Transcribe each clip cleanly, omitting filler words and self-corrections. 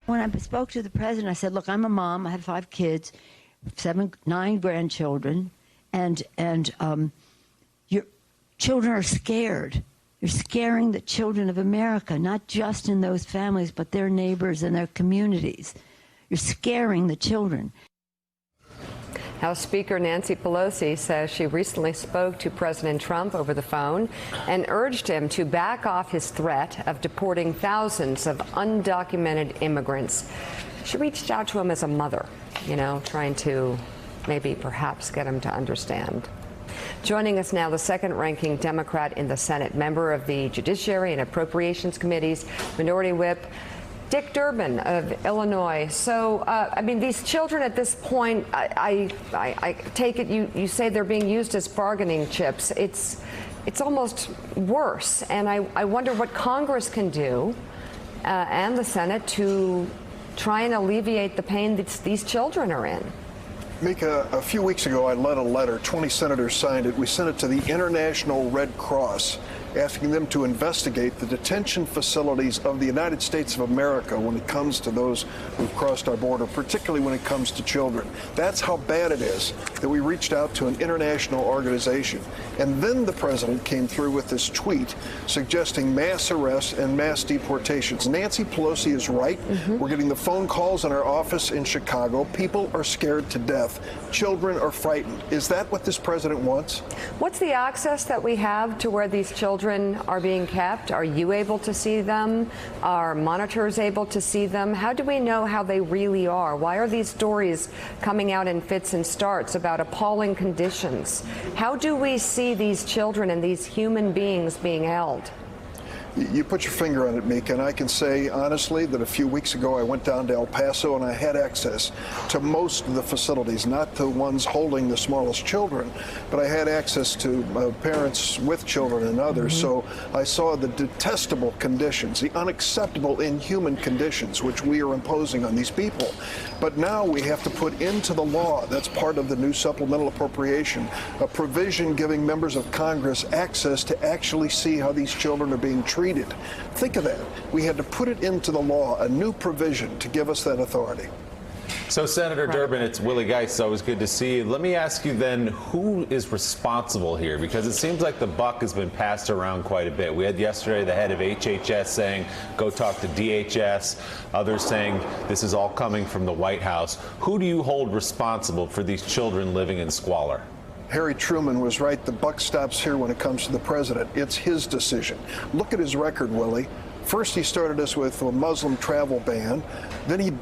When I spoke to the president, I said, look, I'm a mom. I have 5 kids, 9 grandchildren, and your children are scared. You're scaring the children of America, not just in those families, but their neighbors and their communities. You're scaring the children. House Speaker Nancy Pelosi says she recently spoke to President Trump over the phone and urged him to back off his threat of deporting thousands of undocumented immigrants. She reached out to him as a mother, trying to maybe perhaps get him to understand. Joining us now, the second-ranking Democrat in the Senate, member of the Judiciary and Appropriations Committees, Minority Whip Dick Durbin of Illinois. So, these children at this point, I take it you say they're being used as bargaining chips. It's almost worse, and I wonder what Congress can do and the Senate to try and alleviate the pain that these children are in. Mika, a few weeks ago, I led a letter. 20 senators signed it. We sent it to the International Red Cross, asking them to investigate the detention facilities of the United States of America when it comes to those who've crossed our border, particularly when it comes to children. That's how bad it is that we reached out to an international organization. And then the president came through with this tweet suggesting mass arrests and mass deportations. Nancy Pelosi is right. We're getting the phone calls in our office in Chicago. People are scared to death. Children are frightened. Is that what this president wants? What's the access that we have to where these children are being kept? Are you able to see them? Are monitors able to see them? How do we know how they really are? Why are these stories coming out in fits and starts about appalling conditions? How do we see these children and these human beings being held? You put your finger on it, Mika, and I can say honestly that a few weeks ago I went down to El Paso and I had access to most of the facilities, not the ones holding the smallest children, but I had access to parents with children and others. So I saw the detestable conditions, the unacceptable, inhuman conditions which we are imposing on these people. But now we have to put into the law, that's part of the new supplemental appropriation, a provision giving members of Congress access to actually see how these children are being treated. Think of that. We had to put it into the law, a new provision to give us that authority. So, Senator Durbin, it's Willie Geist. It's always good to see you. Let me ask you then, who is responsible here? Because it seems like the buck has been passed around quite a bit. We had yesterday the head of HHS saying, go talk to DHS. Others saying this is all coming from the White House. Who do you hold responsible for these children living in squalor? Harry Truman was right. The buck stops here when it comes to the president. It's his decision. Look at his record, Willie. First, he started us with a Muslim travel ban. Then he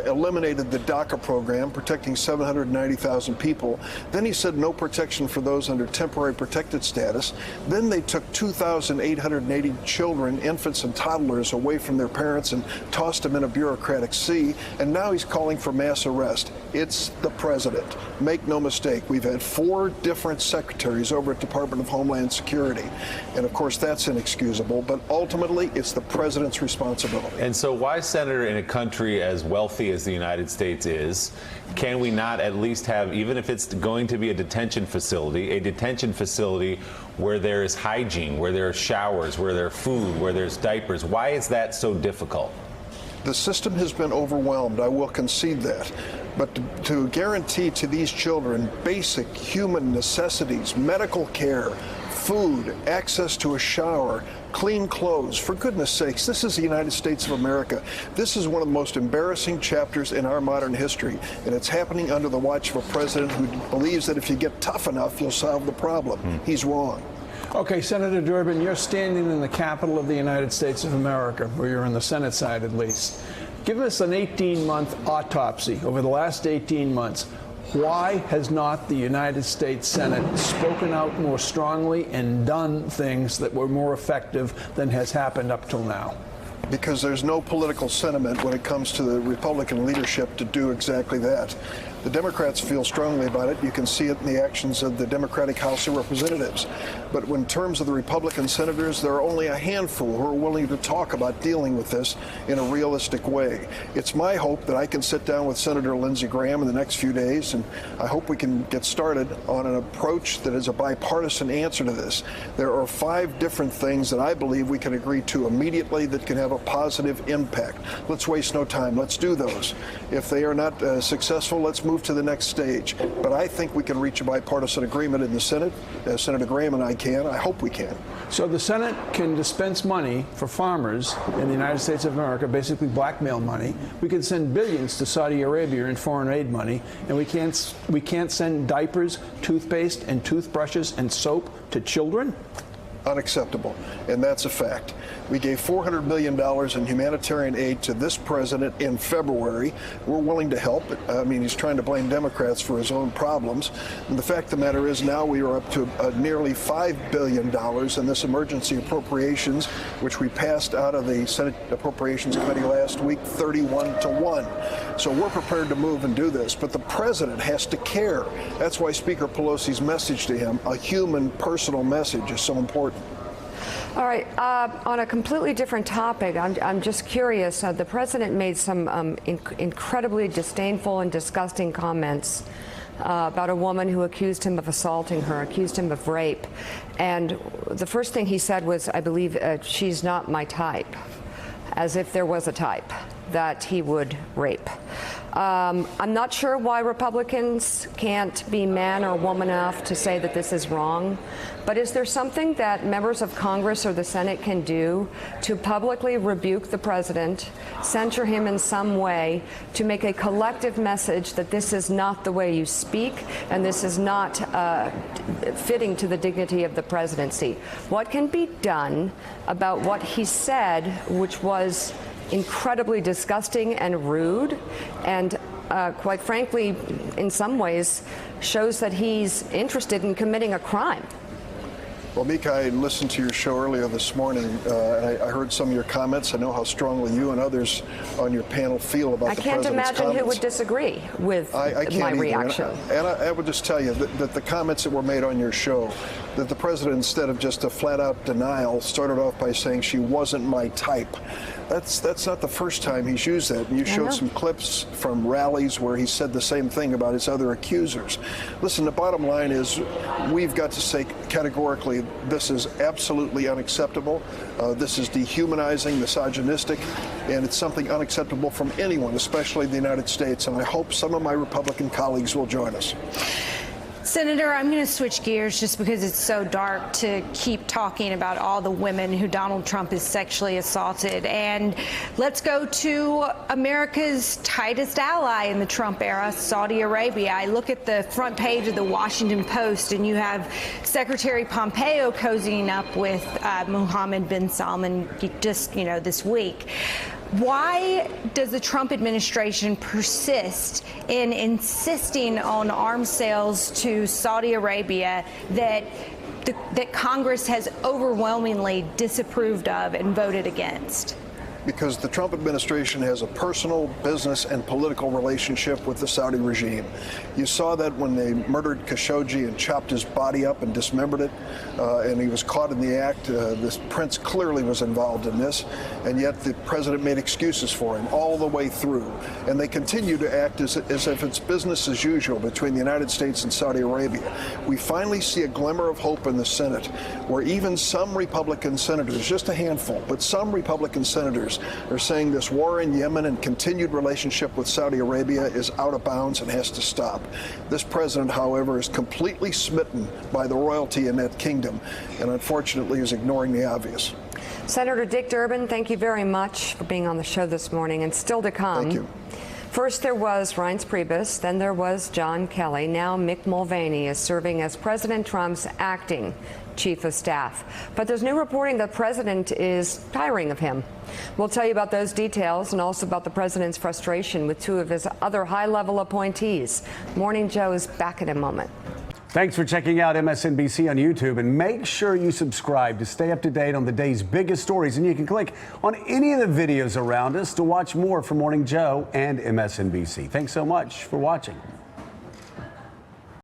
eliminated the DACA program, protecting 790,000 people. Then he said no protection for those under temporary protected status. Then they took 2,880 children, infants and toddlers, away from their parents and tossed them in a bureaucratic sea. And now he's calling for mass arrest. It's the president. Make no mistake, we've had 4 different secretaries over at Department of Homeland Security. And of course, that's inexcusable. But ultimately, it's the president's responsibility. And so why, Senator, in a country as wealthy as the United States is, can we not at least have, even if it's going to be a detention facility where there is hygiene, where there are showers, where there's food, where there's diapers? Why is that so difficult? The system has been overwhelmed. I will concede that. But to guarantee to these children basic human necessities, medical care, food, access to a shower, clean clothes, for goodness sakes, this is the United States of America. This is one of the most embarrassing chapters in our modern history, and it's happening under the watch of a president who believes that if you get tough enough, you'll solve the problem. He's wrong. Okay, Senator Durbin, you're standing in the Capitol of the United States of America, or you're on the Senate side at least. Give us an 18-month autopsy over the last 18 months. Why has not the United States Senate spoken out more strongly and done things that were more effective than has happened up till now? Because there's no political sentiment when it comes to the Republican leadership to do exactly that. The Democrats feel strongly about it. You can see it in the actions of the Democratic House of Representatives. But in terms of the Republican senators, there are only a handful who are willing to talk about dealing with this in a realistic way. It's my hope that I can sit down with Senator Lindsey Graham in the next few days, and I hope we can get started on an approach that is a bipartisan answer to this. There are 5 different things that I believe we can agree to immediately that can have a positive impact. Let's waste no time. Let's do those. If they are not successful, let's move to the next stage. But I think we can reach a bipartisan agreement in the Senate. Senator Graham and I can. I hope we can. So the Senate can dispense money for farmers in the United States of America, basically blackmail money. We can send billions to Saudi Arabia in foreign aid money, and we can't send diapers, toothpaste, and toothbrushes and soap to children? Unacceptable, and that's a fact. We gave $400 million in humanitarian aid to this president in February. We're willing to help. I mean, he's trying to blame Democrats for his own problems. And the fact of the matter is now we are up to nearly $5 billion in this emergency appropriations, which we passed out of the Senate Appropriations Committee last week, 31-1. So we're prepared to move and do this. But the president has to care. That's why Speaker Pelosi's message to him, a human, personal message, is so important. All right, on a completely different topic, I'm just curious. The president made some incredibly disdainful and disgusting comments about a woman who accused him of assaulting her, accused him of rape. And the first thing he said was, I believe, she's not my type, as if there was a type that he would rape. I'm not sure why Republicans can't be man or woman enough to say that this is wrong, but is there something that members of Congress or the Senate can do to publicly rebuke the president, censure him in some way, to make a collective message that this is not the way you speak and this is not fitting to the dignity of the presidency? What can be done about what he said, which was incredibly disgusting and rude, and quite frankly, in some ways, shows that he's interested in committing a crime? Well, Mika, I listened to your show earlier this morning, and I heard some of your comments. I know how strongly you and others on your panel feel about the president's comments. I can't imagine who would disagree with my reaction. And I would just tell you that the comments that were made on your show, that the president, instead of just a flat-out denial, started off by saying she wasn't my type. That's not the first time he's used that. And you showed some clips from rallies where he said the same thing about his other accusers. Listen, the bottom line is we've got to say categorically this is absolutely unacceptable. This is dehumanizing, misogynistic, and it's something unacceptable from anyone, especially the United States. And I hope some of my Republican colleagues will join us. Senator, I'm going to switch gears just because it's so dark to keep talking about all the women who Donald Trump has sexually assaulted. And let's go to America's tightest ally in the Trump era, Saudi Arabia. I look at the front page of the Washington Post, and you have Secretary Pompeo cozying up with Mohammed bin Salman just, this week. Why does the Trump administration persist in insisting on arms sales to Saudi Arabia that Congress has overwhelmingly disapproved of and voted against? Because the Trump administration has a personal, business, and political relationship with the Saudi regime. You saw that when they murdered Khashoggi and chopped his body up and dismembered it, and he was caught in the act. This prince clearly was involved in this, and yet the president made excuses for him all the way through. And they continue to act as if it's business as usual between the United States and Saudi Arabia. We finally see a glimmer of hope in the Senate, where even some Republican senators, just a handful, but some Republican senators are saying this war in Yemen and continued relationship with Saudi Arabia is out of bounds and has to stop. This president, however, is completely smitten by the royalty in that kingdom and unfortunately is ignoring the obvious. Senator Dick Durbin, thank you very much for being on the show this morning, and still to come. Thank you. First there was Reince Priebus, then there was John Kelly. Now Mick Mulvaney is serving as President Trump's acting chief of staff. But there's new reporting that the president is tiring of him. We'll tell you about those details and also about the president's frustration with two of his other high-level appointees. Morning Joe is back in a moment. Thanks for checking out MSNBC on YouTube, and make sure you subscribe to stay up to date on the day's biggest stories. And you can click on any of the videos around us to watch more from Morning Joe and MSNBC. Thanks so much for watching.